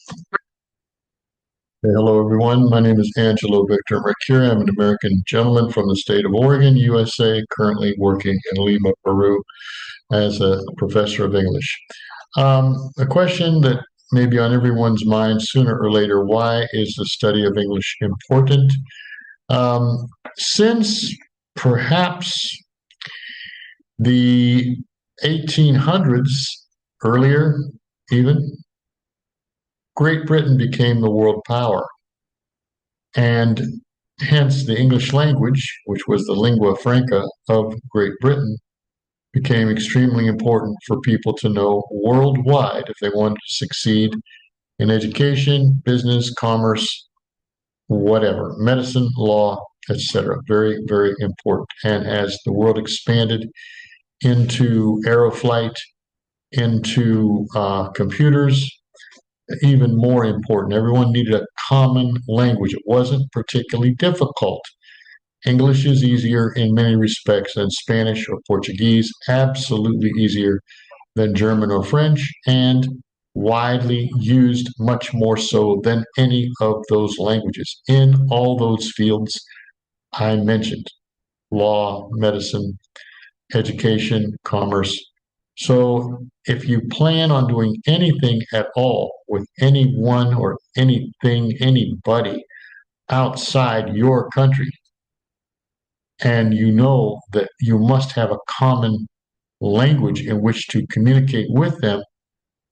Hey, hello, everyone. My name is Angelo Mercure. I'm an American gentleman from the state of Oregon, USA, currently working in Lima, Peru, as a professor of English. A question that may be on everyone's mind sooner or later: why is the study of English important? Since perhaps the 1800s, earlier even, Great Britain became the world power. And hence the English language, which was the lingua franca of Great Britain, became extremely important for people to know worldwide if they wanted to succeed in education, business, commerce, whatever, medicine, law, etc. Very, very important. And as the world expanded into aeroflight, into computers, even more important. Everyone needed a common language. It wasn't particularly difficult. English is easier in many respects than Spanish or Portuguese, absolutely easier than German or French, and widely used much more so than any of those languages in all those fields I mentioned: law, medicine, education, commerce. So if you plan on doing anything at all with anyone or anything, anybody outside your country, and you know that you must have a common language in which to communicate with them,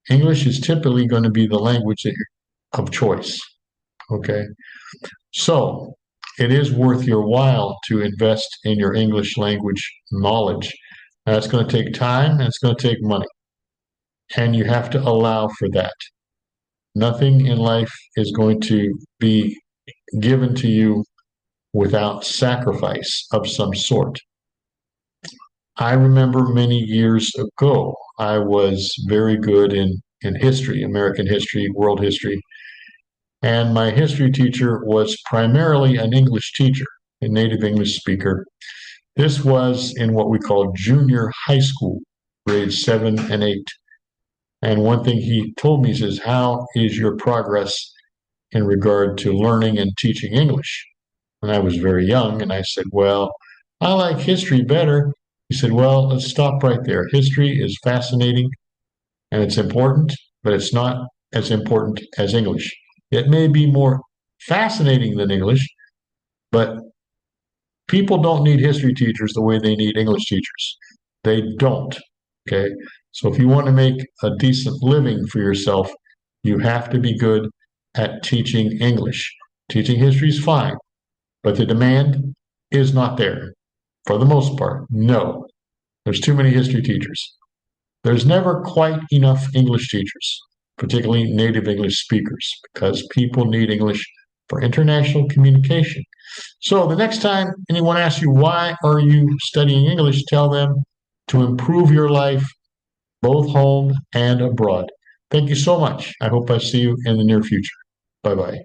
English is typically going to be the language of choice. Okay. So it is worth your while to invest in your English language knowledge. Now, it's going to take time and it's going to take money. And you have to allow for that. Nothing in life is going to be given to you without sacrifice of some sort. I remember many years ago, I was very good in history, American history, world history, and my history teacher was primarily an English teacher, a native English speaker. This was in what we call junior high school, grades 7 and 8. And one thing he told me, he says, "How is your progress in regard to learning and teaching English?" And I was very young, and I said, "Well, I like history better." He said, "Well, let's stop right there. History is fascinating and it's important, but it's not as important as English. It may be more fascinating than English, but people don't need history teachers the way they need English teachers. They don't. Okay. So if you want to make a decent living for yourself, you have to be good at teaching English. Teaching history is fine, but the demand is not there for the most part. No, there's too many history teachers. There's never quite enough English teachers, particularly native English speakers, because people need English for international communication. So the next time anyone asks you, why are you studying English, tell them to improve your life both home and abroad. Thank you so much. I hope I see you in the near future. Bye bye.